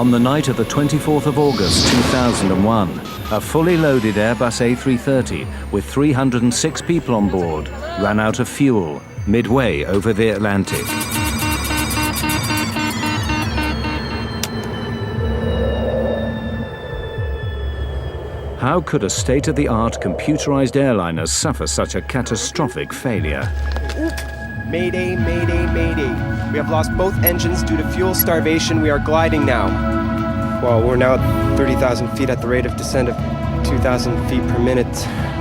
On the night of the 24th of August 2001, a fully loaded Airbus A330 with 306 people on board ran out of fuel midway over the Atlantic. How could a state-of-the-art computerized airliner suffer such a catastrophic failure? Mayday, mayday, mayday. We have lost both engines due to fuel starvation. We are gliding now. Well, we're now at 30,000 feet at the rate of descent of 2,000 feet per minute.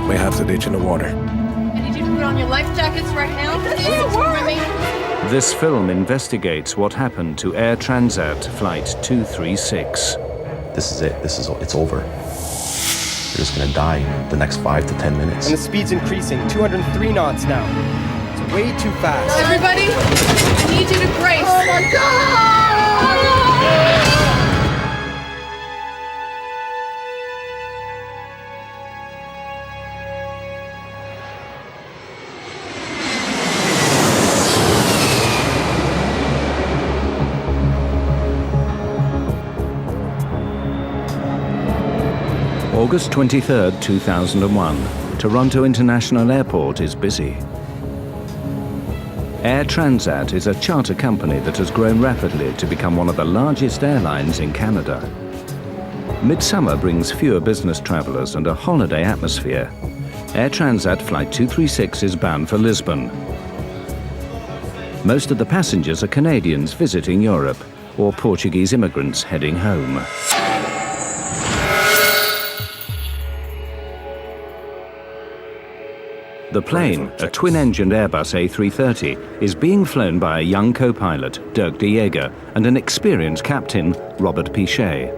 We have to ditch in the water. I need you to put on your life jackets right now. This film investigates what happened to Air Transat Flight 236. This is it. It's over. You're just going to die in the next 5 to 10 minutes. And the speed's increasing, 203 knots now. It's way too fast. Everybody, I need you to brace. Oh my God! August 23, 2001. Toronto International Airport is busy. Air Transat is a charter company that has grown rapidly to become one of the largest airlines in Canada. Midsummer brings fewer business travelers and a holiday atmosphere. Air Transat Flight 236 is bound for Lisbon. Most of the passengers are Canadians visiting Europe or Portuguese immigrants heading home. The plane, a twin-engined Airbus A330, is being flown by a young co-pilot, Dirk de Jager, and an experienced captain, Robert Pichet.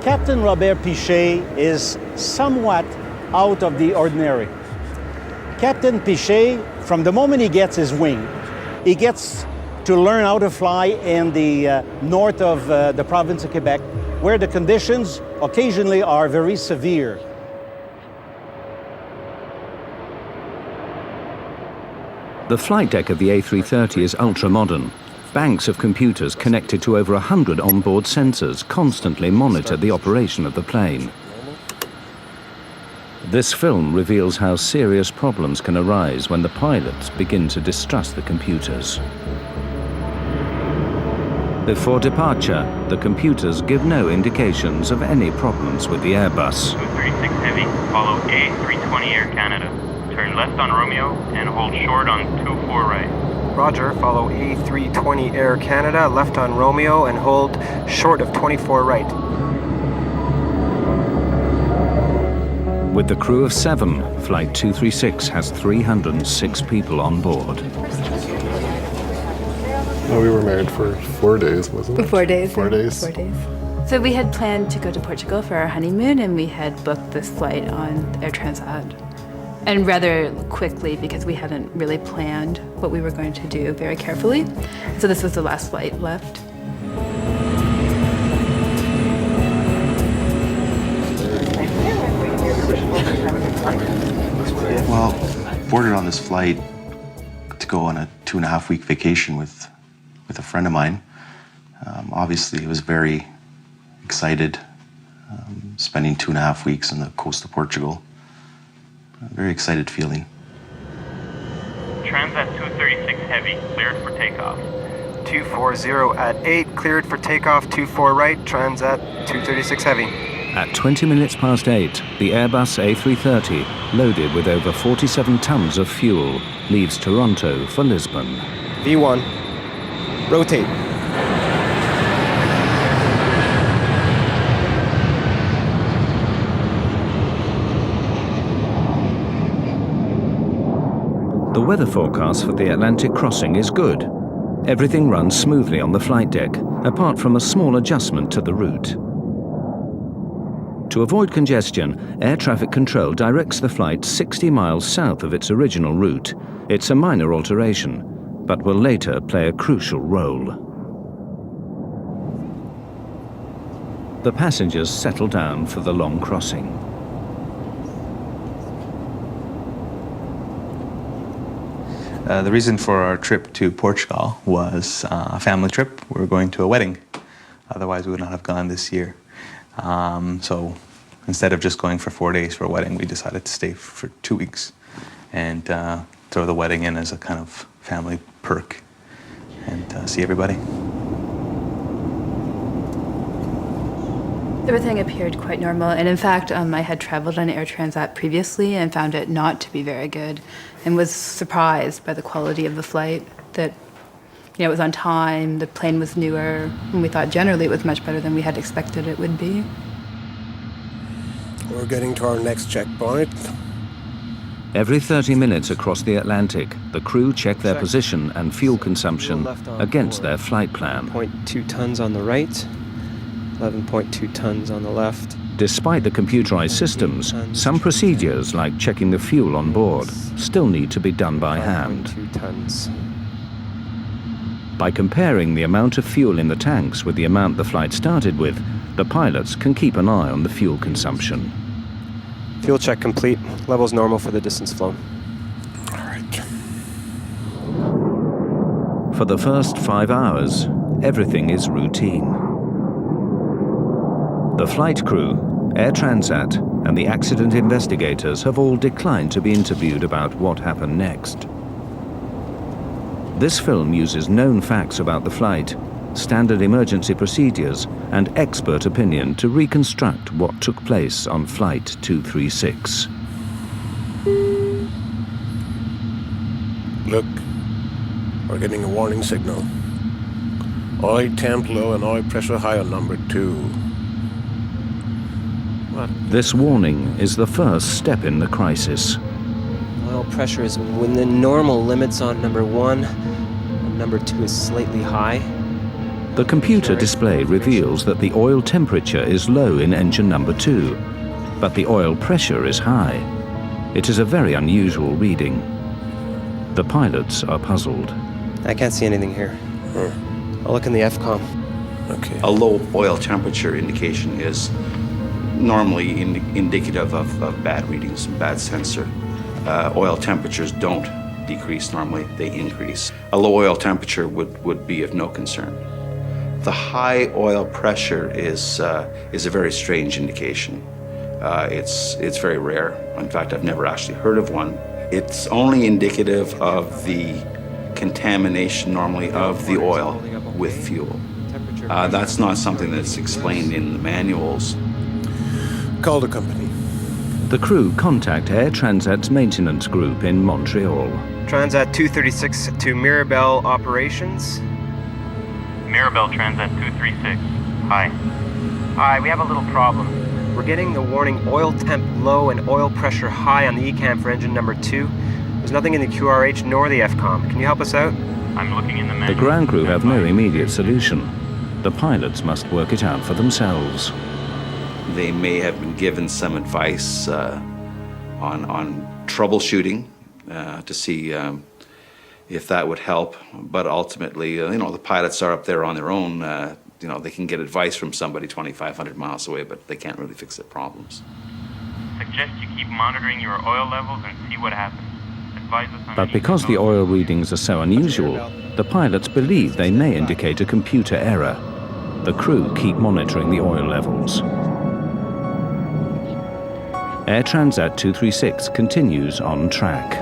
Captain Robert Pichet is somewhat out of the ordinary. Captain Pichet, from the moment he gets his wing, he gets to learn how to fly in the north of the province of Quebec, where the conditions occasionally are very severe. The flight deck of the A330 is ultra-modern. Banks of computers connected to over 100 onboard sensors constantly monitor the operation of the plane. This film reveals how serious problems can arise when the pilots begin to distrust the computers. Before departure, the computers give no indications of any problems with the Airbus. 236 Heavy, follow A320 Air Canada. Turn left on Romeo and hold short on 24 right. Roger, follow A320 Air Canada, left on Romeo and hold short of 24 right. With the crew of 7, Flight 236 has 306 people on board. Well, we were married for 4 days, wasn't it? 4 days. 4 days. 4 days. So we had planned to go to Portugal for our honeymoon, and we had booked this flight on Air Transat. And rather quickly, because we hadn't really planned what we were going to do very carefully. So this was the last flight left. Well, boarded on this flight to go on a 2.5-week vacation with a friend of mine. Obviously, I was very excited, spending 2.5 weeks on the coast of Portugal. A very excited feeling. Transat 236 Heavy, cleared for takeoff. 240 at 8, cleared for takeoff, 24 right, Transat 236 Heavy. At 20 minutes past 8, the Airbus A330, loaded with over 47 tons of fuel, leaves Toronto for Lisbon. V1, rotate. The weather forecast for the Atlantic crossing is good. Everything runs smoothly on the flight deck, apart from a small adjustment to the route. To avoid congestion, air traffic control directs the flight 60 miles south of its original route. It's a minor alteration, but will later play a crucial role. The passengers settle down for the long crossing. The reason for our trip to Portugal was a family trip. We were going to a wedding. Otherwise, we would not have gone this year. So instead of just going for 4 days for a wedding, we decided to stay for 2 weeks and throw the wedding in as a kind of family perk and see everybody. Everything appeared quite normal, and in fact, I had traveled on Air Transat previously and found it not to be very good, and was surprised by the quality of the flight. That, you know, it was on time, the plane was newer, and we thought generally it was much better than we had expected it would be. We're getting to our next checkpoint. Every 30 minutes across the Atlantic, the crew check their position and fuel consumption against their flight plan. 0.2 tons on the right, 11.2 tons on the left. Despite the computerized systems, some procedures, like checking the fuel on board, still need to be done by hand. 5.2 tons. By comparing the amount of fuel in the tanks with the amount the flight started with, the pilots can keep an eye on the fuel consumption. Fuel check complete. Levels normal for the distance flown. All right. For the first 5 hours, everything is routine. The flight crew, Air Transat, and the accident investigators have all declined to be interviewed about what happened next. This film uses known facts about the flight, standard emergency procedures, and expert opinion to reconstruct what took place on Flight 236. Look, we're getting a warning signal. Oil temp low and oil pressure high on number 2. What? This warning is the first step in the crisis. Oil pressure is within normal limits on number 1. And number 2 is slightly high. The computer display reveals that the oil temperature is low in engine number 2, but the oil pressure is high. It is a very unusual reading. The pilots are puzzled. I can't see anything here. I'll look in the FCOM. Okay. A low oil temperature indication is normally indicative of bad readings, bad sensor. Oil temperatures don't decrease normally, they increase. A low oil temperature would be of no concern. The high oil pressure is a very strange indication. It's very rare. In fact, I've never actually heard of one. It's only indicative of the contamination normally of the oil with fuel. That's not something that's explained in the manuals. Call the company. The crew contact Air Transat's maintenance group in Montreal. Transat 236 to Mirabel Operations. Mirabel Transat 236. Hi. Hi, we have a little problem. We're getting the warning oil temp low and oil pressure high on the ECAM for engine number 2. There's nothing in the QRH nor the FCOM. Can you help us out? I'm looking in the manual. The ground crew have no immediate solution. The pilots must work it out for themselves. They may have been given some advice on troubleshooting to see if that would help. But ultimately, the pilots are up there on their own. They can get advice from somebody 2,500 miles away, but they can't really fix their problems. Suggest you keep monitoring your oil levels and see what happens. Advise us on But because the oil readings are so unusual, the pilots believe they may indicate a computer error. The crew keep monitoring the oil levels. Air Transat 236 continues on track.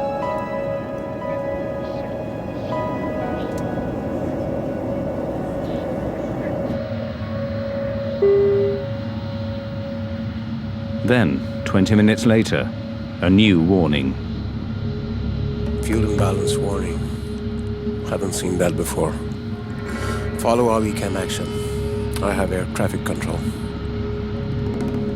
Then, 20 minutes later, a new warning. Fuel imbalance warning. Haven't seen that before. Follow all ECAM action. I have air traffic control.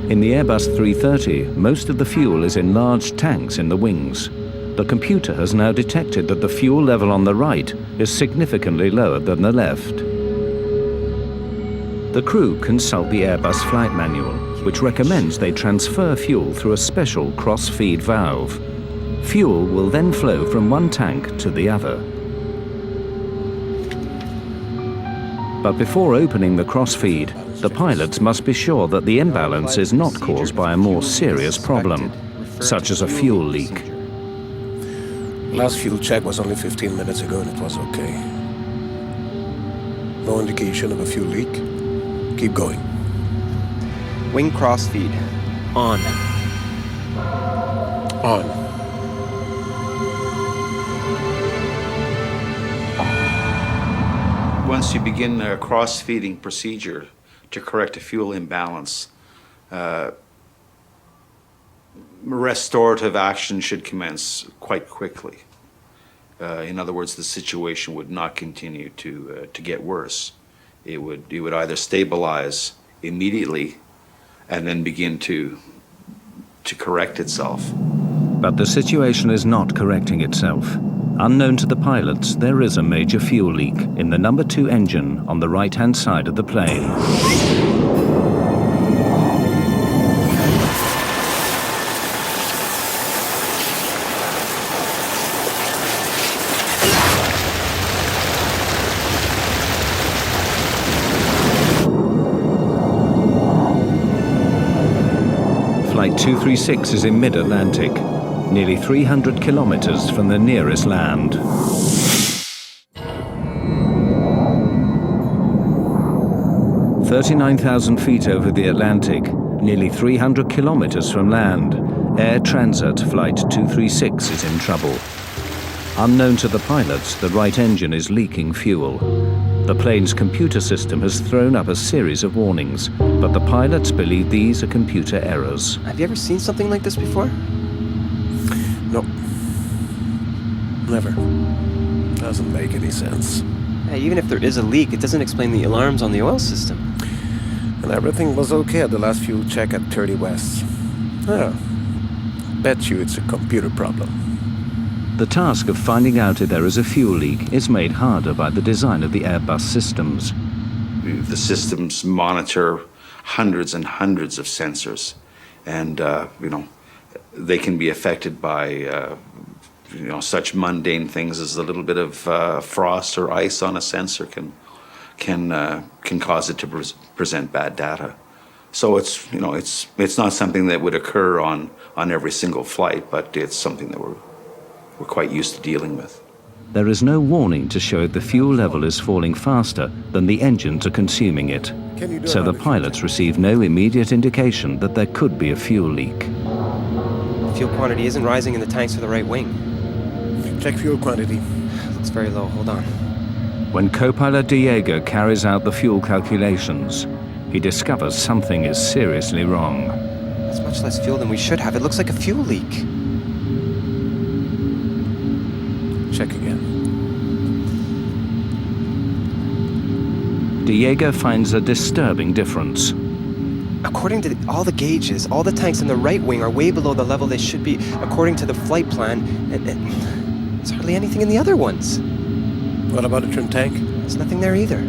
In the Airbus 330, most of the fuel is in large tanks in the wings. The computer has now detected that the fuel level on the right is significantly lower than the left. The crew consult the Airbus flight manual, which recommends they transfer fuel through a special cross-feed valve. Fuel will then flow from one tank to the other. But before opening the cross-feed, the pilots must be sure that the imbalance is not caused by a more serious problem, such as a fuel leak. Last fuel check was only 15 minutes ago and it was okay. No indication of a fuel leak. Keep going. Wing crossfeed. On. On. Once you begin a cross-feeding procedure to correct a fuel imbalance, restorative action should commence quite quickly. In other words, the situation would not continue to get worse. It would either stabilize immediately and then begin to correct itself. But the situation is not correcting itself. Unknown to the pilots, there is a major fuel leak in the number 2 engine on the right-hand side of the plane. Flight 236 is in mid-Atlantic, nearly 300 kilometers from the nearest land. "39,000 feet over the Atlantic, nearly 300 kilometers from land, Air Transat Flight 236 is in trouble. Unknown to the pilots, the right engine is leaking fuel. The plane's computer system has thrown up a series of warnings, but the pilots believe these are computer errors. Have you ever seen something like this before? No. Never. Doesn't make any sense. Yeah, even if there is a leak, it doesn't explain the alarms on the oil system. And everything was okay at the last fuel check at 30 West. Oh. Bet you it's a computer problem. The task of finding out if there is a fuel leak is made harder by the design of the Airbus systems. The systems monitor hundreds and hundreds of sensors, and they can be affected by such mundane things as a little bit of frost or ice on a sensor can cause it to present bad data. So it's not something that would occur on every single flight, but it's something that we're quite used to dealing with. There is no warning to show if the fuel level is falling faster than the engines are consuming it. So the pilots receive no immediate indication that there could be a fuel leak. Fuel quantity isn't rising in the tanks for the right wing. Check fuel quantity. Looks very low. Hold on. When co-pilot Diego carries out the fuel calculations, he discovers something is seriously wrong. That's much less fuel than we should have. It looks like a fuel leak. Check again. Diego finds a disturbing difference. According to all the gauges, all the tanks in the right wing are way below the level they should be according to the flight plan, and there's hardly anything in the other ones. What about the trim tank? There's nothing there either.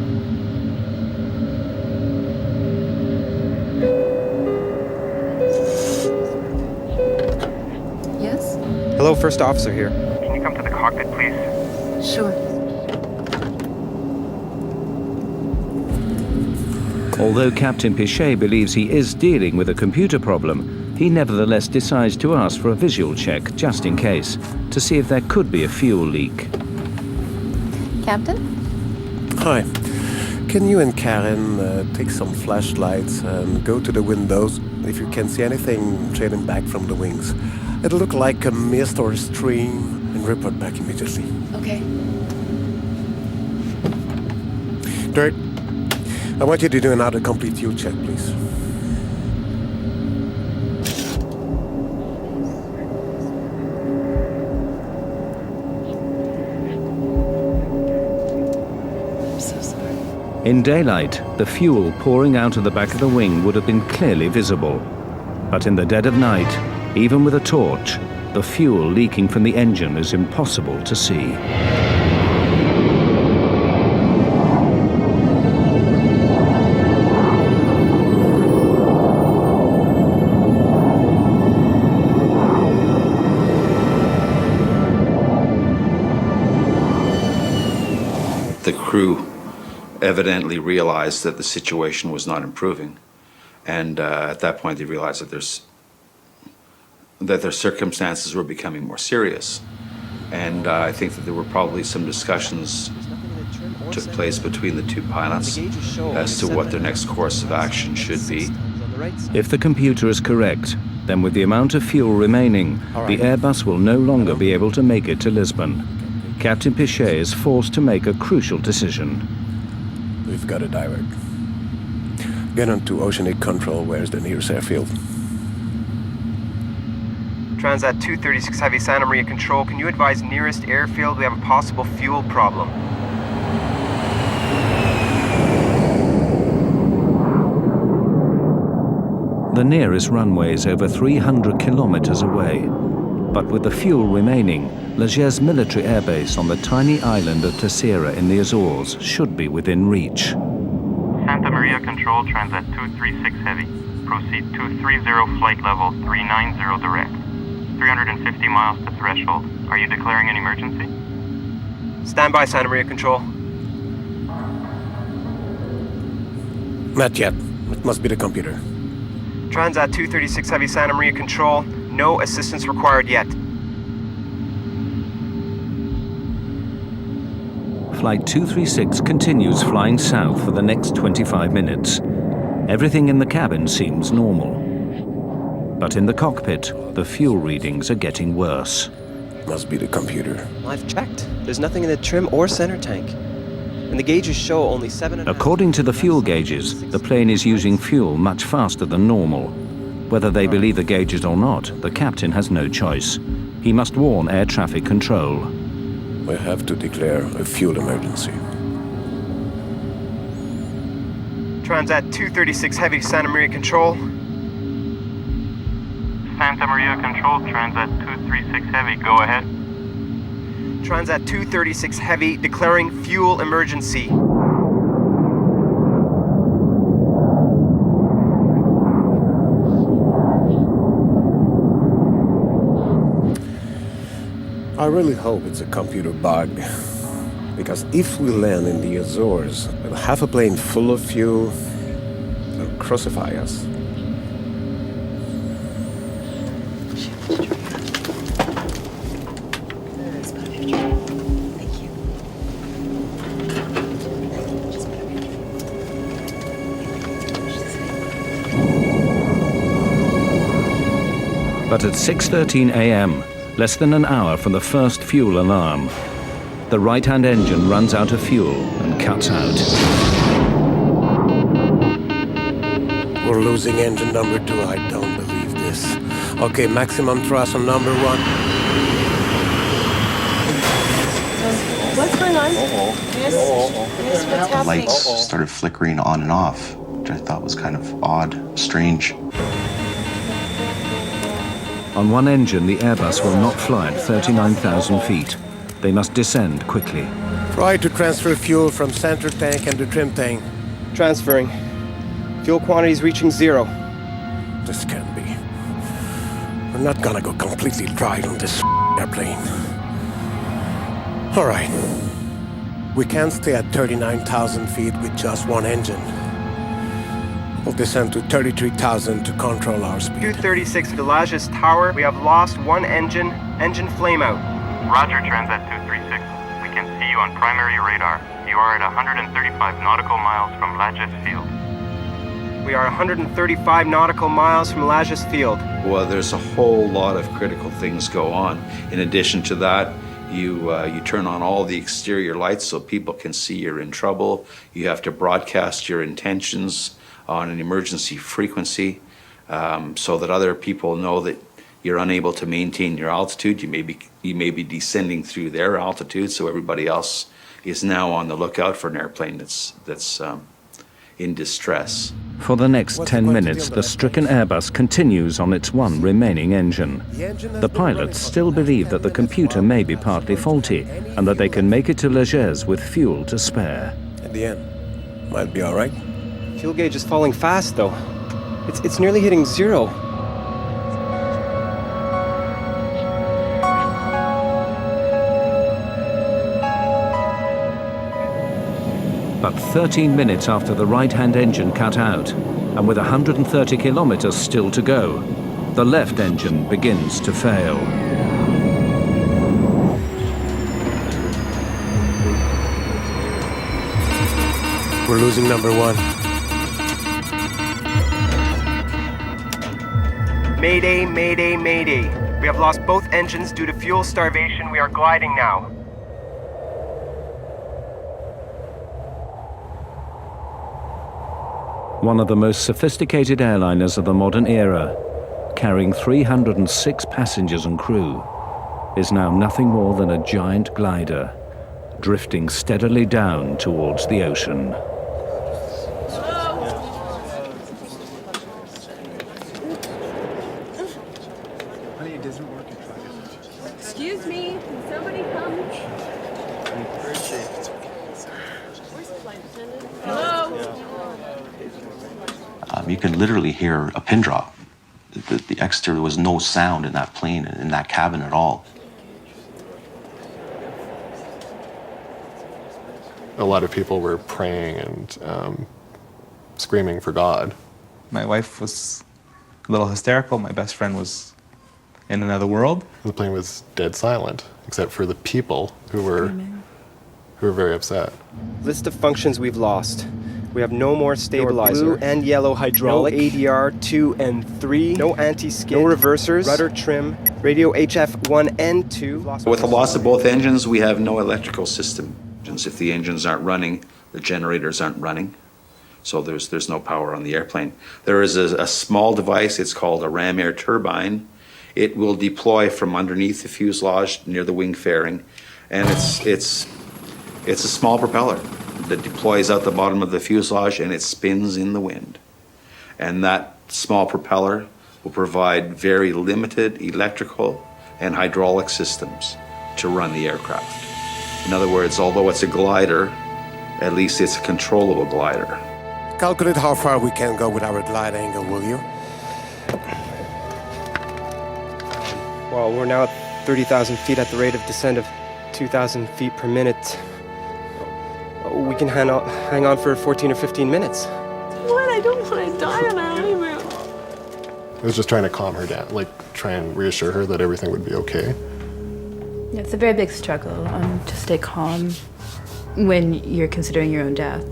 Yes? Hello, first officer here. Can you come to the cockpit, please? Sure. Although Captain Pichet believes he is dealing with a computer problem, he nevertheless decides to ask for a visual check, just in case, to see if there could be a fuel leak. Captain? Hi. Can you and Karen take some flashlights and go to the windows if you can see anything trailing back from the wings? It'll look like a mist or a stream, and report back immediately. Okay. Dirk, I want you to do another complete fuel check, please. I'm so sorry. In daylight, the fuel pouring out of the back of the wing would have been clearly visible. But in the dead of night, even with a torch, the fuel leaking from the engine is impossible to see. The crew evidently realized that the situation was not improving, and at that point they realized that their circumstances were becoming more serious. And I think that there were probably some discussions took place between the two pilots as to what their next course of action should be. If the computer is correct, then with the amount of fuel remaining, the Airbus will no longer be able to make it to Lisbon. Captain Pichet is forced to make a crucial decision. We've got to divert. Get on to Oceanic Control. Where's the nearest airfield? Transat 236 Heavy, Santa Maria Control. Can you advise nearest airfield? We have a possible fuel problem. The nearest runway is over 300 kilometers away. But with the fuel remaining, Legez military airbase on the tiny island of Terceira in the Azores should be within reach. Santa Maria Control, Transat 236 Heavy. Proceed 230 flight level 390 direct. 350 miles to threshold. Are you declaring an emergency? Stand by, Santa Maria Control. Not yet. It must be the computer. Transat 236 Heavy, Santa Maria Control. No assistance required yet. Flight 236 continues flying south for the next 25 minutes. Everything in the cabin seems normal. But in the cockpit, the fuel readings are getting worse. Must be the computer. I've checked. There's nothing in the trim or center tank. And the gauges show only 7.5. According to the fuel gauges, the plane is using fuel much faster than normal. Whether they believe the gauges or not, the captain has no choice. He must warn air traffic control. We have to declare a fuel emergency. Transat 236 Heavy, Santa Maria Control. Santa Maria Control, Transat 236 Heavy, go ahead. Transat 236 Heavy, declaring fuel emergency. I really hope it's a computer bug. Because if we land in the Azores with half a plane full of fuel, they'll crucify us. But at 6:13 a.m., less than an hour from the first fuel alarm, the right-hand engine runs out of fuel and cuts out. We're losing engine number 2. I don't believe this. Okay, maximum thrust on number 1. What's going on? Yes, what's The happening? lights started flickering on and off, which I thought was kind of odd, strange. On one engine, the Airbus will not fly at 39,000 feet. They must descend quickly. Try to transfer fuel from center tank and the trim tank. Transferring. Fuel quantities reaching 0. This can't be. We're not gonna go completely dry on this airplane. All right. We can't stay at 39,000 feet with just one engine. We'll descend to 33,000 to control our speed. 236 Villages Tower. We have lost one engine. Engine flame out. Roger, Transat 236. We can see you on primary radar. You are at 135 nautical miles from Lajes Field. We are 135 nautical miles from Lajes Field. Well, there's a whole lot of critical things go on. In addition to that, you turn on all the exterior lights so people can see you're in trouble. You have to broadcast your intentions on an emergency frequency so that other people know that you're unable to maintain your altitude. You may be descending through their altitude, so everybody else is now on the lookout for an airplane that's in distress. For the next 10 minutes, the stricken Airbus continues on its one remaining engine. The pilots still believe that the computer may be partly faulty and that they can make it to Legez with fuel to spare. At the end, might be all right. Fuel gauge is falling fast, though. It's nearly hitting 0. But 13 minutes after the right-hand engine cut out, and with 130 kilometers still to go, the left engine begins to fail. We're losing number one. Mayday, mayday, mayday. We have lost both engines due to fuel starvation. We are gliding now. One of the most sophisticated airliners of the modern era, carrying 306 passengers and crew, is now nothing more than a giant glider, drifting steadily down towards the ocean. Excuse me, can somebody come? Hello? You could literally hear a pin drop. The exterior, there was no sound in that plane, in that cabin at all. A lot of people were praying and screaming for God. My wife was a little hysterical. My best friend was in another world. The plane was dead silent, except for the people who were very upset. List of functions we've lost. We have no more stabilizer. Blue and yellow hydraulic. No ADR 2 and 3. No anti-skid. No reversers. Rudder trim. Radio HF 1 and 2. With the loss of both engines, we have no electrical system. If the engines aren't running, the generators aren't running. So there's no power on the airplane. There is a small device, it's called a ram air turbine. It will deploy from underneath the fuselage near the wing fairing. And it's a small propeller that deploys out the bottom of the fuselage and it spins in the wind. And that small propeller will provide very limited electrical and hydraulic systems to run the aircraft. In other words, although it's a glider, at least it's a controllable glider. Calculate how far we can go with our glide angle, will you? Well, we're now at 30,000 feet at the rate of descent of 2,000 feet per minute. We can hang on for 14 or 15 minutes. What? I don't want to die on our honeymoon. I was just trying to calm her down, like try and reassure her that everything would be okay. Yeah, it's a very big struggle to stay calm when you're considering your own death.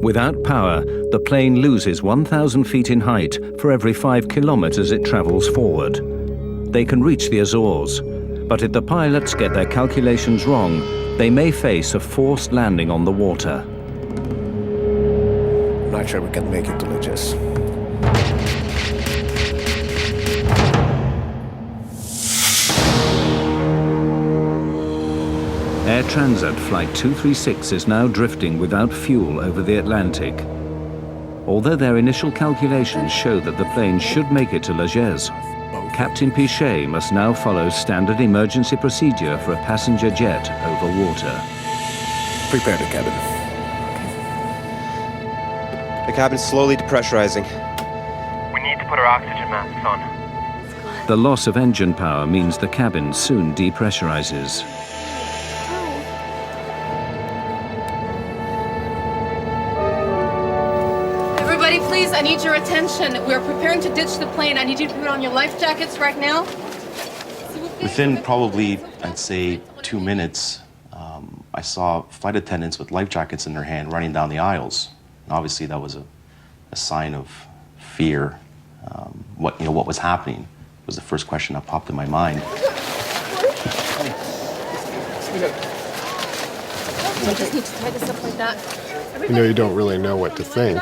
Without power, the plane loses 1,000 feet in height for every 5 kilometers it travels forward. They can reach the Azores, but if the pilots get their calculations wrong, they may face a forced landing on the water. Not sure we can make it to Leges. Air Transat Flight 236 is now drifting without fuel over the Atlantic. Although their initial calculations show that the plane should make it to Leges, Captain Pichet must now follow standard emergency procedure for a passenger jet over water. Prepare the cabin. The cabin's slowly depressurizing. We need to put our oxygen masks on. The loss of engine power means the cabin soon depressurizes. Everybody, please, I need your attention. We're preparing to ditch the plane. I need you to put on your life jackets right now. Within probably, I'd say, 2 minutes, I saw flight attendants with life jackets in their hand running down the aisles. And obviously, that was a sign of fear. What was happening was the first question that popped in my mind. We just need to tie this up like that. You don't really know what to think.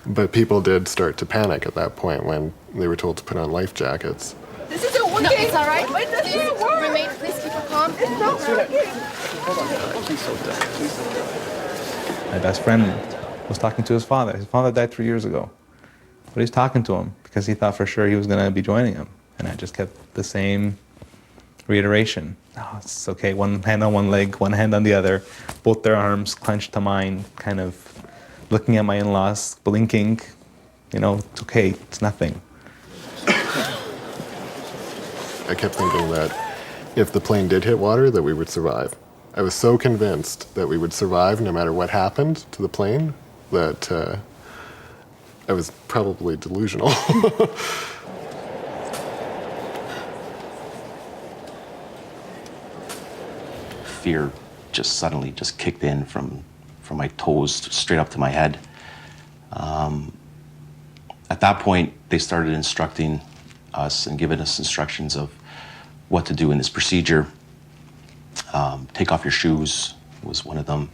But people did start to panic at that point when they were told to put on life jackets. This isn't working. No, it's all right. Wait, this isn't working. Remain, please keep her calm. It's not working. My best friend was talking to his father. His father died 3 years ago. But he's talking to him because he thought for sure he was going to be joining him. And I just kept the same reiteration. Oh, it's okay, one hand on one leg, one hand on the other, both their arms clenched to mine, kind of looking at my in-laws, blinking. It's okay, it's nothing. I kept thinking that if the plane did hit water, that we would survive. I was so convinced that we would survive no matter what happened to the plane that I was probably delusional. fear just suddenly just kicked in from my toes straight up to my head. At that point, they started instructing us and giving us instructions of what to do in this procedure. Take off your shoes was one of them.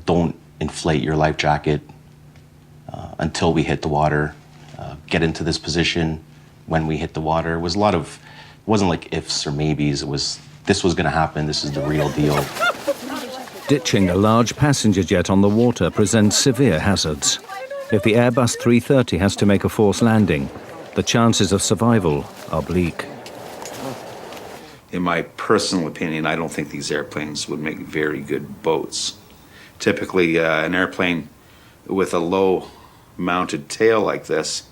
Don't inflate your life jacket until we hit the water. Get into this position when we hit the water. It was a lot of, it wasn't like ifs or maybes. It was, this was going to happen. This is the real deal. Ditching a large passenger jet on the water presents severe hazards. If the Airbus 330 has to make a forced landing, the chances of survival are bleak. In my personal opinion, I don't think these airplanes would make very good boats. Typically, an airplane with a low mounted tail like this,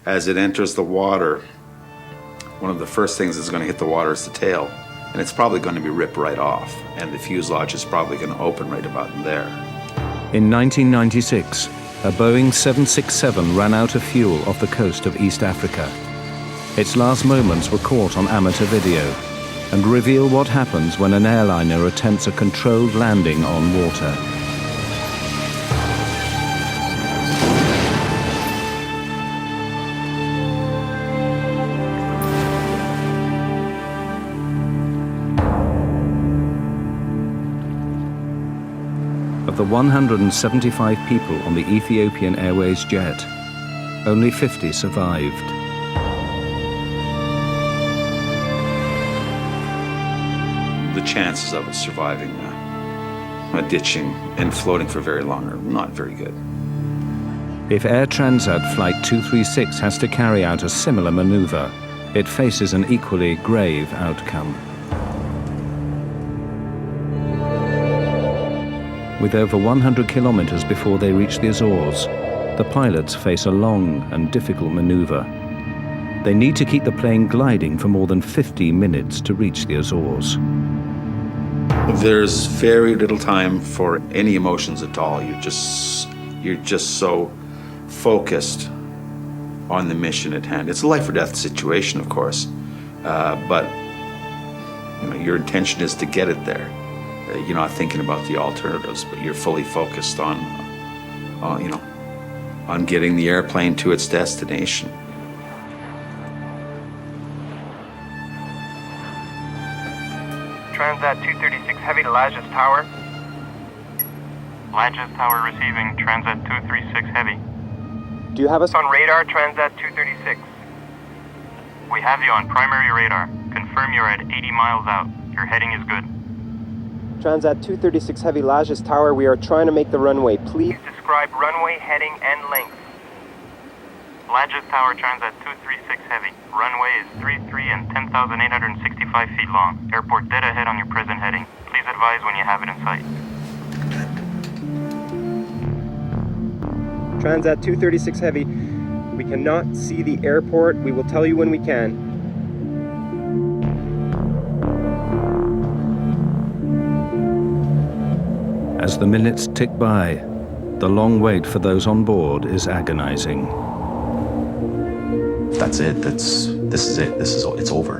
as it enters the water, one of the first things that's going to hit the water is the tail. And it's probably going to be ripped right off. And the fuselage is probably going to open right about there. In 1996, a Boeing 767 ran out of fuel off the coast of East Africa. Its last moments were caught on amateur video and reveal what happens when an airliner attempts a controlled landing on water. Of the 175 people on the Ethiopian Airways jet, only 50 survived. The chances of it surviving a ditching and floating for very long are not very good. If Air Transat Flight 236 has to carry out a similar maneuver, it faces an equally grave outcome. With over 100 kilometers before they reach the Azores, the pilots face a long and difficult maneuver. They need to keep the plane gliding for more than 50 minutes to reach the Azores. There's very little time for any emotions at all. You're just so focused on the mission at hand. It's a life or death situation, of course, but you know, your intention is to get it there. You're not thinking about the alternatives, but you're fully focused on getting the airplane to its destination. Transat 236 Heavy to Lajes Tower. Lajes Tower receiving, Transat 236 Heavy. Do you have us On radar, Transat 236. We have you on primary radar. Confirm you're at 80 miles out. Your heading is good. Transat 236 Heavy Lajes Tower? We are trying to make the runway. Please Describe runway, heading, and length. Lajes Tower, Transat 236 Heavy. Runway is 33 and 10,865 feet long. Airport dead ahead on your present heading. Please advise when you have it in sight. Transat 236 Heavy. We cannot see the airport. We will tell you when we can. As the minutes tick by, the long wait for those on board is agonizing. That's it. This is it. It's over.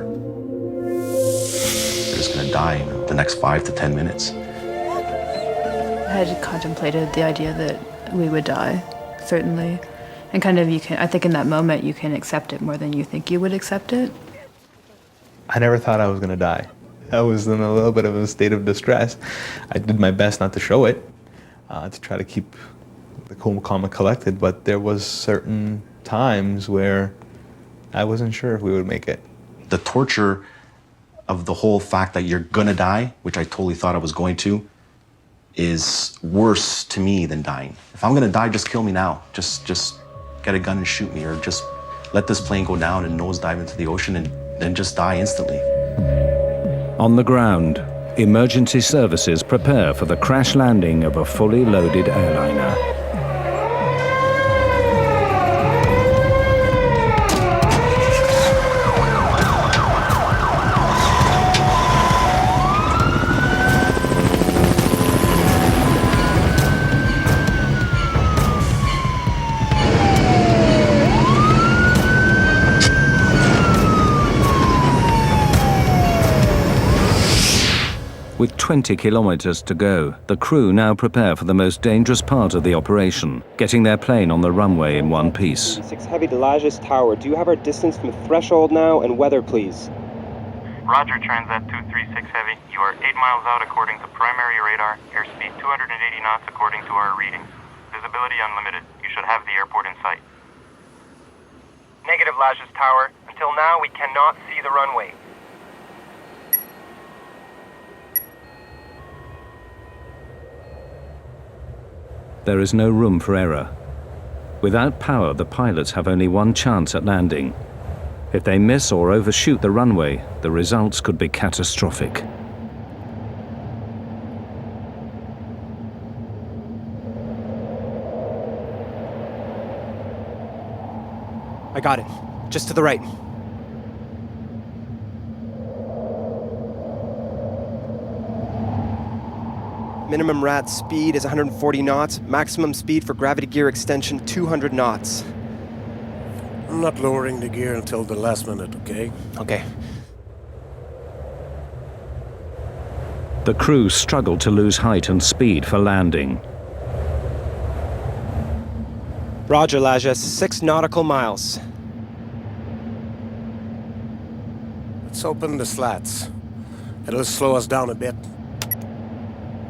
They're just gonna die in the next 5 to 10 minutes. I had contemplated the idea that we would die, certainly. And kind of I think in that moment you can accept it more than you think you would accept it. I never thought I was going to die. I was in a little bit of a state of distress. I did my best not to show it, to try to keep the cool, calm, and collected, but there was certain times where I wasn't sure if we would make it. The torture of the whole fact that you're gonna die, which I totally thought I was going to, is worse to me than dying. If I'm gonna die, just kill me now. Just get a gun and shoot me, or just let this plane go down and nosedive into the ocean and then just die instantly. On the ground, emergency services prepare for the crash landing of a fully loaded airliner. With 20 kilometers to go. The crew now prepare for the most dangerous part of the operation, getting their plane on the runway in one piece. 6 Heavy to Lajes Tower. Do you have our distance from threshold now and weather, please? Roger, Transat 236 Heavy. You are 8 miles out according to primary radar. Airspeed 280 knots according to our readings. Visibility unlimited. You should have the airport in sight. Negative, Lajes Tower. Until now, we cannot see the runway. There is no room for error. Without power, the pilots have only one chance at landing. If they miss or overshoot the runway, the results could be catastrophic. I got it. Just to the right. Minimum RAT speed is 140 knots. Maximum speed for gravity gear extension, 200 knots. I'm not lowering the gear until the last minute, okay? Okay. The crew struggle to lose height and speed for landing. Roger, Lajes. 6 nautical miles. Let's open the slats. It'll slow us down a bit.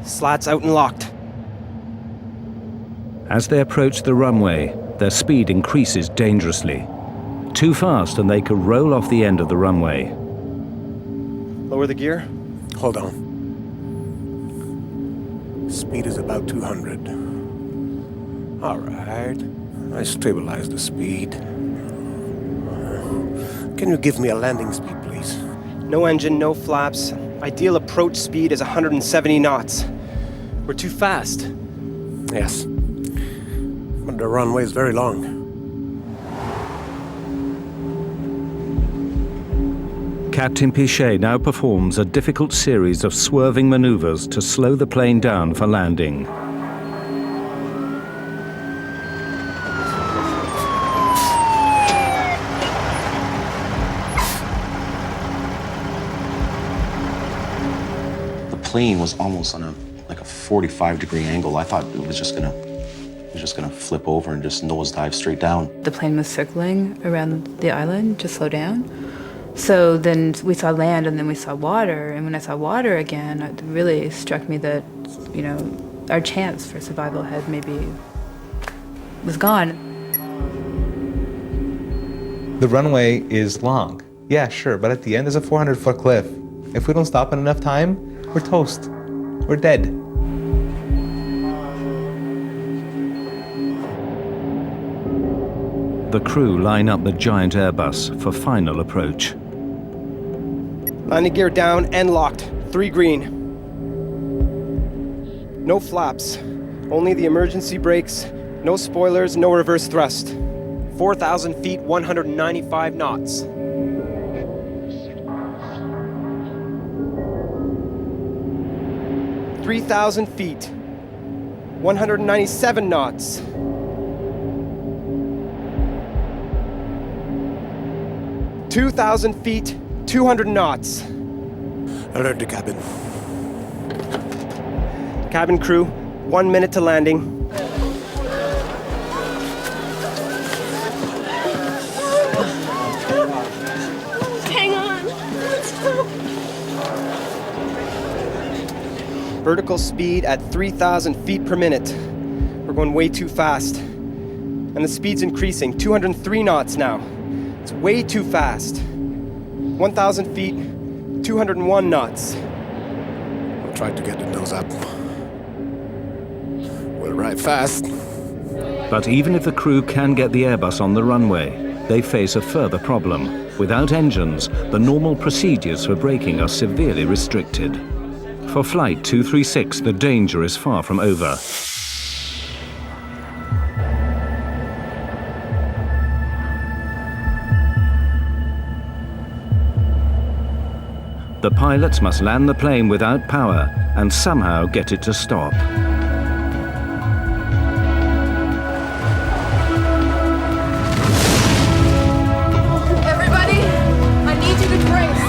Slats out and locked. As they approach the runway, their speed increases dangerously. Too fast and they could roll off the end of the runway. Lower the gear. Hold on. Speed is about 200. All right. I stabilize the speed. Can you give me a landing speed, please? No engine, no flaps. Ideal approach speed is 170 knots. We're too fast. Yes. But the runway is very long. Captain Pichet now performs a difficult series of swerving maneuvers to slow the plane down for landing. The plane was almost on a 45-degree angle. I thought it was just gonna flip over and just nosedive straight down. The plane was circling around the island to slow down. So then we saw land and then we saw water. And when I saw water again, it really struck me that, our chance for survival had maybe was gone. The runway is long. Yeah, sure, but at the end there's a 400-foot cliff. If we don't stop in enough time, we're toast. We're dead. The crew line up the giant Airbus for final approach. Landing gear down and locked. 3 green. No flaps. Only the emergency brakes. No spoilers, no reverse thrust. 4,000 feet, 195 knots. "3,000 feet, 197 knots. "2,000 feet, 200 knots. Alert the cabin. Cabin crew, 1 minute to landing. Hang on. Vertical speed at 3,000 feet per minute. We're going way too fast. And the speed's increasing, 203 knots now. It's way too fast. 1,000 feet, 201 knots. I'll try to get the nose up. We'll ride fast. But even if the crew can get the Airbus on the runway, they face a further problem. Without engines, the normal procedures for braking are severely restricted. For Flight 236, the danger is far from over. The pilots must land the plane without power and somehow get it to stop. Everybody, I need you to brace.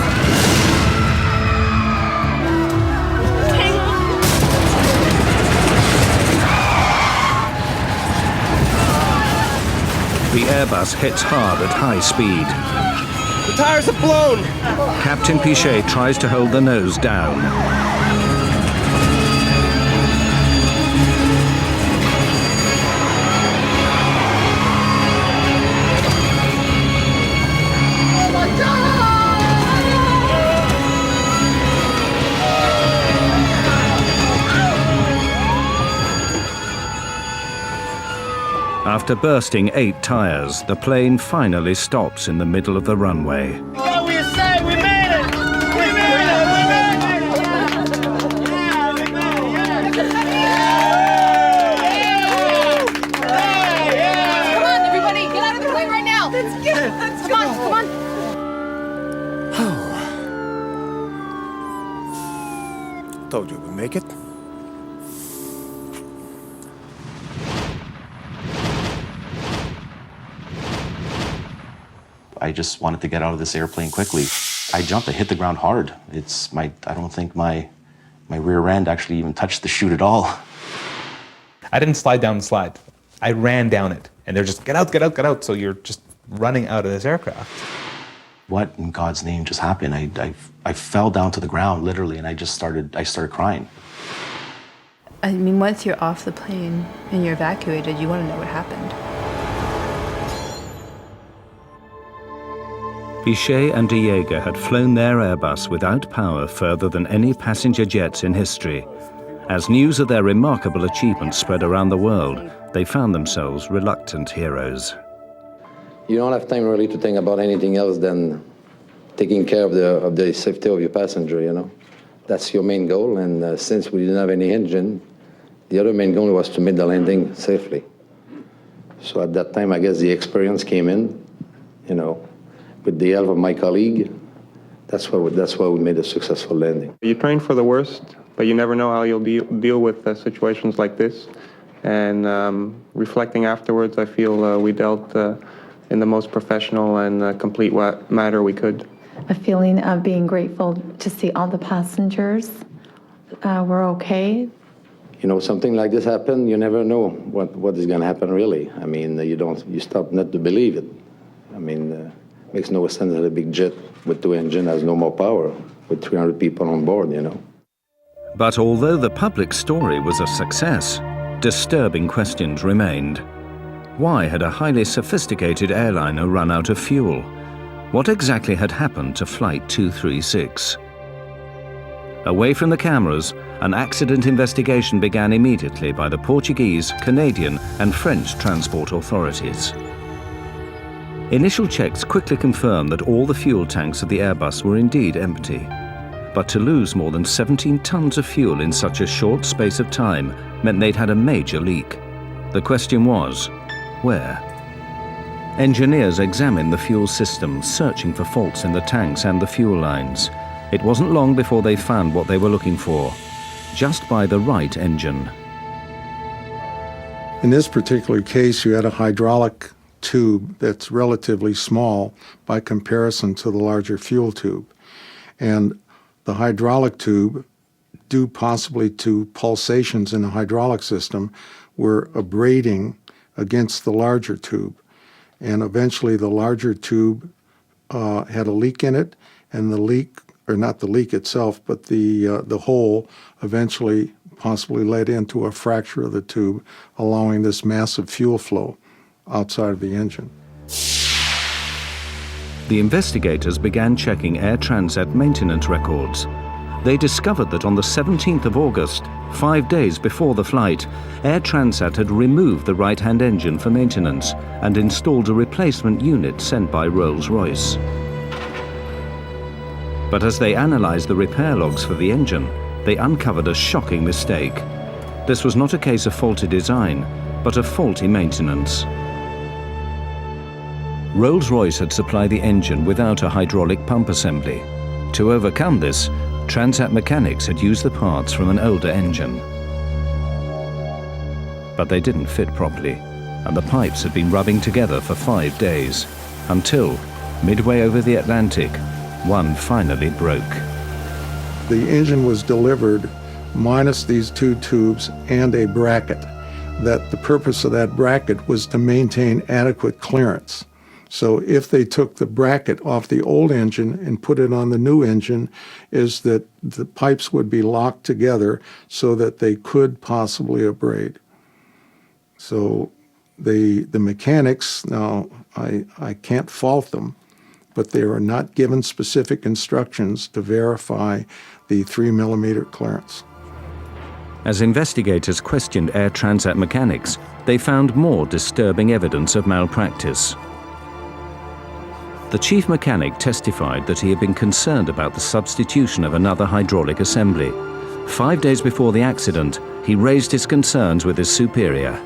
Hang Airbus hits hard at high speed. The tires have blown! Captain Pichet tries to hold the nose down. After bursting 8 tires, the plane finally stops in the middle of the runway. What we say, we made it! We made it! We made it! Come on, everybody, get out of the plane right now. Let's get. Come on, come on. Told you we'd make it. I just wanted to get out of this airplane quickly. I jumped, I hit the ground hard. I don't think my rear end actually even touched the chute at all. I didn't slide down the slide. I ran down it. And they're just, get out, get out, get out. So you're just running out of this aircraft. What in God's name just happened? I fell down to the ground, literally, and I started crying. I mean, once you're off the plane and you're evacuated, you want to know what happened. Pichet and de Jager had flown their Airbus without power further than any passenger jets in history. As news of their remarkable achievements spread around the world, they found themselves reluctant heroes. You don't have time really to think about anything else than taking care of the safety of your passenger, you know. That's your main goal, and since we didn't have any engine, the other main goal was to make the landing safely. So at that time, I guess the experience came in, you know, with the help of my colleague. That's why we made a successful landing. You train for the worst, but you never know how you'll deal with situations like this. And reflecting afterwards, I feel we dealt in the most professional and complete manner we could. A feeling of being grateful to see all the passengers were okay. You know, something like this happen, you never know what is going to happen really. I mean, you start not to believe it. I mean, makes no sense that a big jet with 2 engines has no more power with 300 people on board, you know. But although the public story was a success, disturbing questions remained. Why had a highly sophisticated airliner run out of fuel? What exactly had happened to Flight 236? Away from the cameras, an accident investigation began immediately by the Portuguese, Canadian, and French transport authorities. Initial checks quickly confirmed that all the fuel tanks of the Airbus were indeed empty. But to lose more than 17 tons of fuel in such a short space of time meant they'd had a major leak. The question was, where? Engineers examined the fuel system, searching for faults in the tanks and the fuel lines. It wasn't long before they found what they were looking for, just by the right engine. In this particular case, you had a hydraulic tube that's relatively small by comparison to the larger fuel tube. And the hydraulic tube, due possibly to pulsations in the hydraulic system, were abrading against the larger tube. And eventually the larger tube had a leak in it, and the leak, or not the leak itself, but the hole eventually possibly led into a fracture of the tube, allowing this massive fuel flow outside of the engine. The investigators began checking Air Transat maintenance records. They discovered that on the 17th of August, 5 days before the flight, Air Transat had removed the right-hand engine for maintenance and installed a replacement unit sent by Rolls-Royce. But as they analyzed the repair logs for the engine, they uncovered a shocking mistake. This was not a case of faulty design, but of faulty maintenance. Rolls-Royce had supplied the engine without a hydraulic pump assembly. To overcome this, Transat mechanics had used the parts from an older engine. But they didn't fit properly, and the pipes had been rubbing together for 5 days, until, midway over the Atlantic, one finally broke. The engine was delivered minus these 2 tubes and a bracket. that the purpose of that bracket was to maintain adequate clearance. So if they took the bracket off the old engine and put it on the new engine, is that the pipes would be locked together so that they could possibly abrade. So the mechanics, now I can't fault them, but they are not given specific instructions to verify the 3 millimeter clearance. As investigators questioned Air Transat mechanics, they found more disturbing evidence of malpractice. The chief mechanic testified that he had been concerned about the substitution of another hydraulic assembly. 5 days before the accident, he raised his concerns with his superior.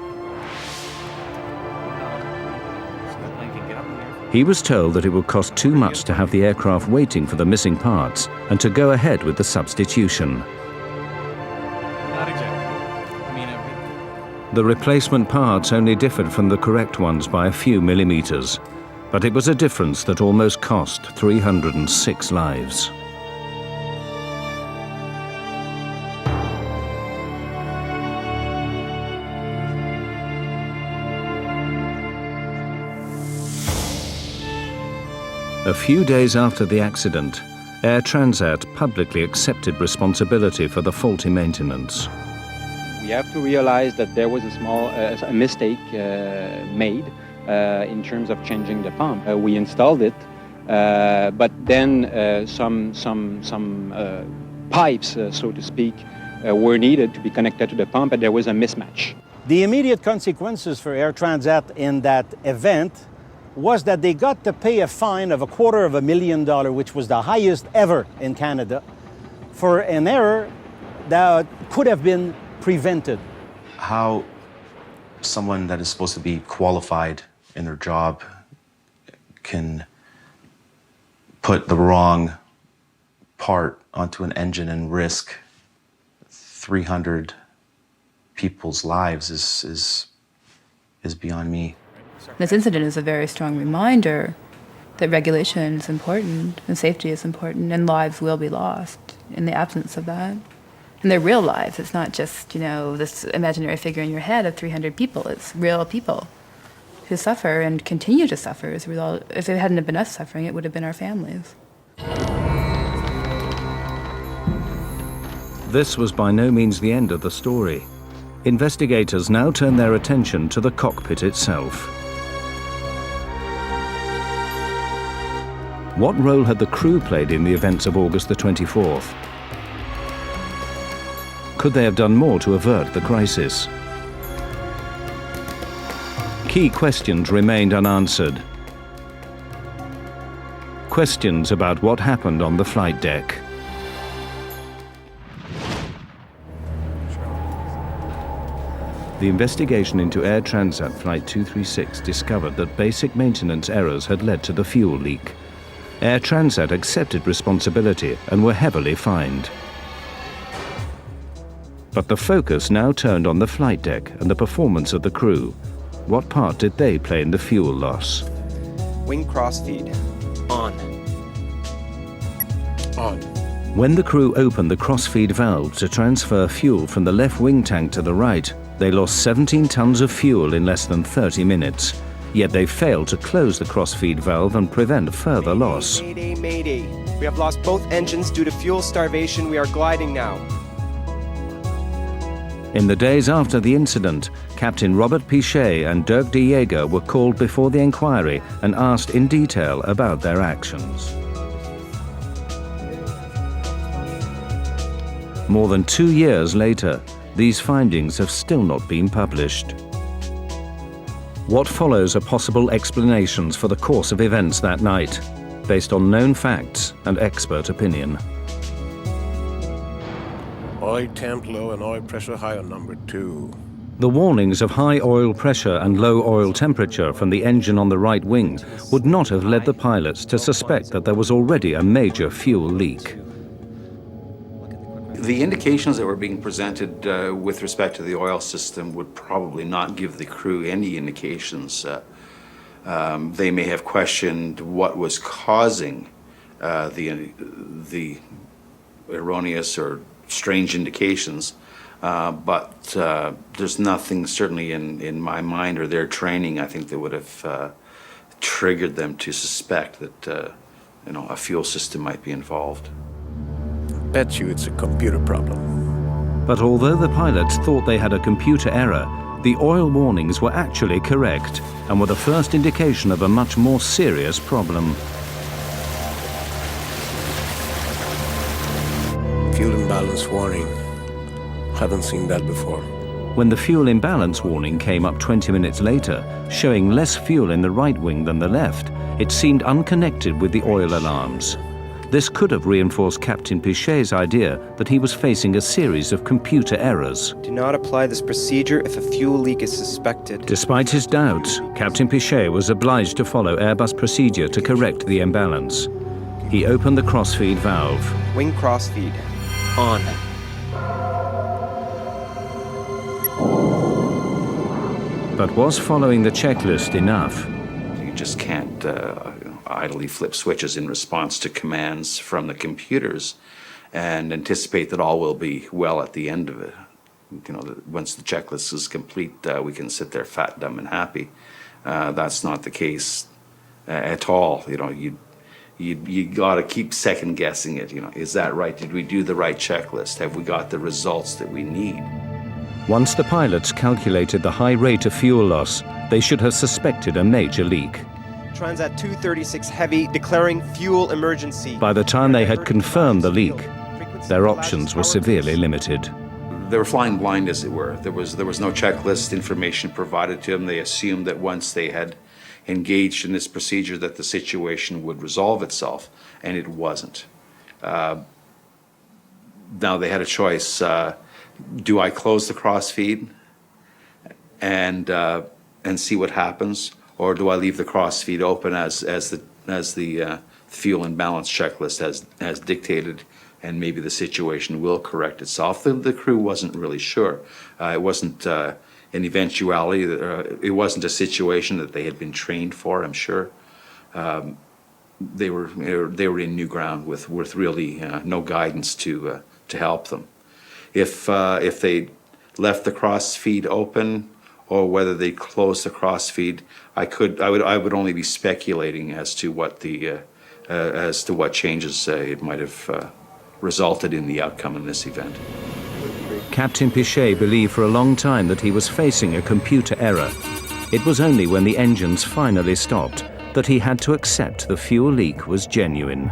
He was told that it would cost too much to have the aircraft waiting for the missing parts and to go ahead with the substitution. The replacement parts only differed from the correct ones by a few millimeters, but it was a difference that almost cost 306 lives. A few days after the accident, Air Transat publicly accepted responsibility for the faulty maintenance. We have to realize that there was a small mistake made in terms of changing the pump. We installed it, but then some pipes, so to speak, were needed to be connected to the pump, and there was a mismatch. The immediate consequences for Air Transat in that event was that they got to pay a fine of $250,000, which was the highest ever in Canada, for an error that could have been prevented. How someone that is supposed to be qualified in their job can put the wrong part onto an engine and risk 300 people's lives is beyond me. This incident is a very strong reminder that regulation is important and safety is important, and lives will be lost in the absence of that. And they're real lives. It's not just, this imaginary figure in your head of 300 people. It's real people who suffer and continue to suffer. If it hadn't been us suffering, it would have been our families. This was by no means the end of the story. Investigators now turn their attention to the cockpit itself. What role had the crew played in the events of August the 24th? Could they have done more to avert the crisis? Key questions remained unanswered. Questions about what happened on the flight deck. The investigation into Air Transat Flight 236 discovered that basic maintenance errors had led to the fuel leak. Air Transat accepted responsibility and were heavily fined. But the focus now turned on the flight deck and the performance of the crew. What part did they play in the fuel loss? Wing crossfeed. On. On. When the crew opened the crossfeed valve to transfer fuel from the left wing tank to the right, they lost 17 tons of fuel in less than 30 minutes. Yet they failed to close the crossfeed valve and prevent further loss. Mayday, mayday. We have lost both engines due to fuel starvation. We are gliding now. In the days after the incident, Captain Robert Pichet and Dirk de Jager were called before the inquiry and asked in detail about their actions. More than 2 years later, these findings have still not been published. What follows are possible explanations for the course of events that night, based on known facts and expert opinion. Oil temp low and oil pressure high on number 2. The warnings of high oil pressure and low oil temperature from the engine on the right wing would not have led the pilots to suspect that there was already a major fuel leak. The indications that were being presented with respect to the oil system would probably not give the crew any indications. They may have questioned what was causing the erroneous or strange indications, But there's nothing certainly in my mind or their training, I think, that would have triggered them to suspect that a fuel system might be involved. Bet you it's a computer problem. But although the pilots thought they had a computer error, the oil warnings were actually correct and were the first indication of a much more serious problem. Fuel imbalance warning. Haven't seen that before. When the fuel imbalance warning came up 20 minutes later, showing less fuel in the right wing than the left, it seemed unconnected with the oil alarms. This could have reinforced Captain Pichet's idea that he was facing a series of computer errors. Do not apply this procedure if a fuel leak is suspected. Despite his doubts, Captain Pichet was obliged to follow Airbus procedure to correct the imbalance. He opened the crossfeed valve. Wing crossfeed. On. But was following the checklist enough? You just can't idly flip switches in response to commands from the computers and anticipate that all will be well at the end of it. Once the checklist is complete, we can sit there fat, dumb, and happy. That's not the case at all. You got to keep second guessing it. Is that right? Did we do the right checklist? Have we got the results that we need? Once the pilots calculated the high rate of fuel loss, they should have suspected a major leak. Transat 236 Heavy declaring fuel emergency. By the time they had confirmed the leak, their options were severely limited. They were flying blind, as it were. There was no checklist information provided to them. They assumed that once they had engaged in this procedure that the situation would resolve itself, and it wasn't. Now they had a choice. Do I close the crossfeed and see what happens, or do I leave the crossfeed open as the fuel imbalance checklist has dictated, and maybe the situation will correct itself? The crew wasn't really sure. It wasn't an eventuality. It wasn't a situation that they had been trained for, I'm sure. They were in new ground with really no guidance to help them. If they left the crossfeed open, or whether they closed the crossfeed, I would only be speculating as to what changes it might have resulted in the outcome in this event. Captain Pichet believed for a long time that he was facing a computer error. It was only when the engines finally stopped that he had to accept the fuel leak was genuine.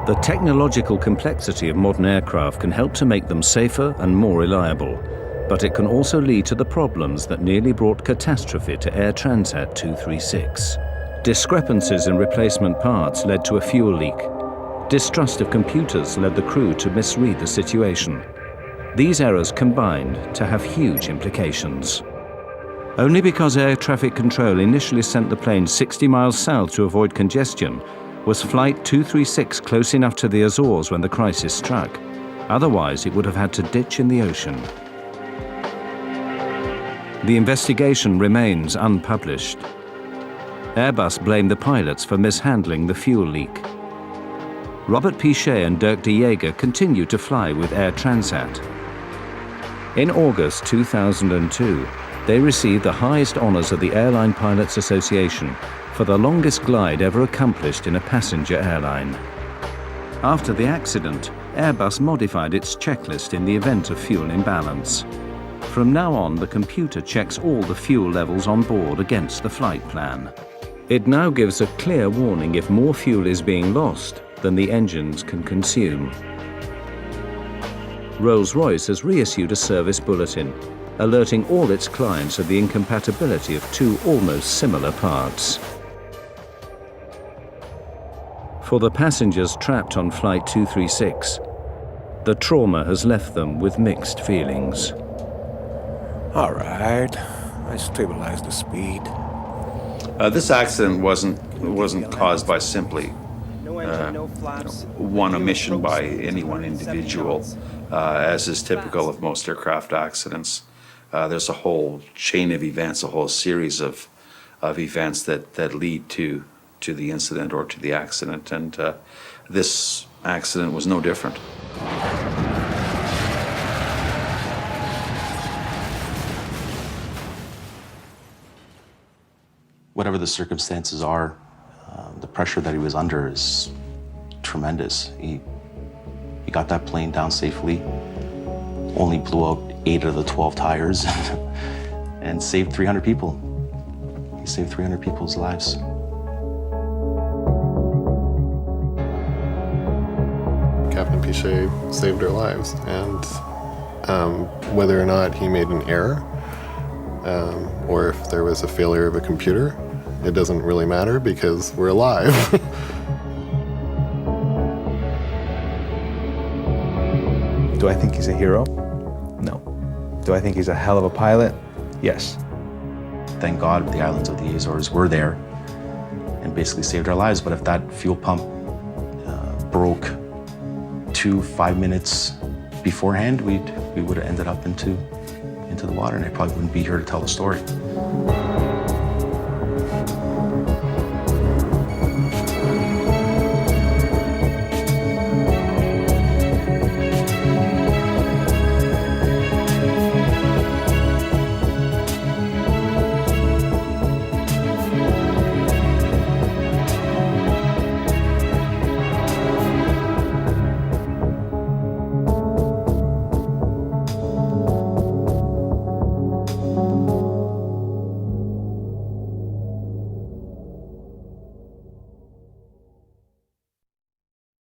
The technological complexity of modern aircraft can help to make them safer and more reliable, but it can also lead to the problems that nearly brought catastrophe to Air Transat 236. Discrepancies in replacement parts led to a fuel leak. Distrust of computers led the crew to misread the situation. These errors combined to have huge implications. Only because air traffic control initially sent the plane 60 miles south to avoid congestion was Flight 236 close enough to the Azores when the crisis struck. Otherwise, it would have had to ditch in the ocean. The investigation remains unpublished. Airbus blamed the pilots for mishandling the fuel leak. Robert Pichet and Dirk de Jager continued to fly with Air Transat. In August 2002, they received the highest honors of the Airline Pilots Association for the longest glide ever accomplished in a passenger airline. After the accident, Airbus modified its checklist in the event of fuel imbalance. From now on, the computer checks all the fuel levels on board against the flight plan. It now gives a clear warning if more fuel is being lost than the engines can consume. Rolls-Royce has reissued a service bulletin, alerting all its clients of the incompatibility of two almost similar parts. For the passengers trapped on Flight 236, the trauma has left them with mixed feelings. All right, I stabilized the speed. This accident wasn't caused by simply one omission by any one individual, as is typical of most aircraft accidents. There's a whole chain of events, a whole series of events that lead to the incident or to the accident, and this accident was no different. Whatever the circumstances are, the pressure that he was under is tremendous. He got that plane down safely, only blew out 8 of the 12 tires, and saved 300 people. He saved 300 people's lives. Captain Pichet saved our lives, and whether or not he made an error, or if there was a failure of a computer, it doesn't really matter because we're alive. Do I think he's a hero? No. Do I think he's a hell of a pilot? Yes. Thank God the islands of the Azores were there and basically saved our lives. But if that fuel pump broke 5 minutes beforehand, we would have ended up into the water, and I probably wouldn't be here to tell the story.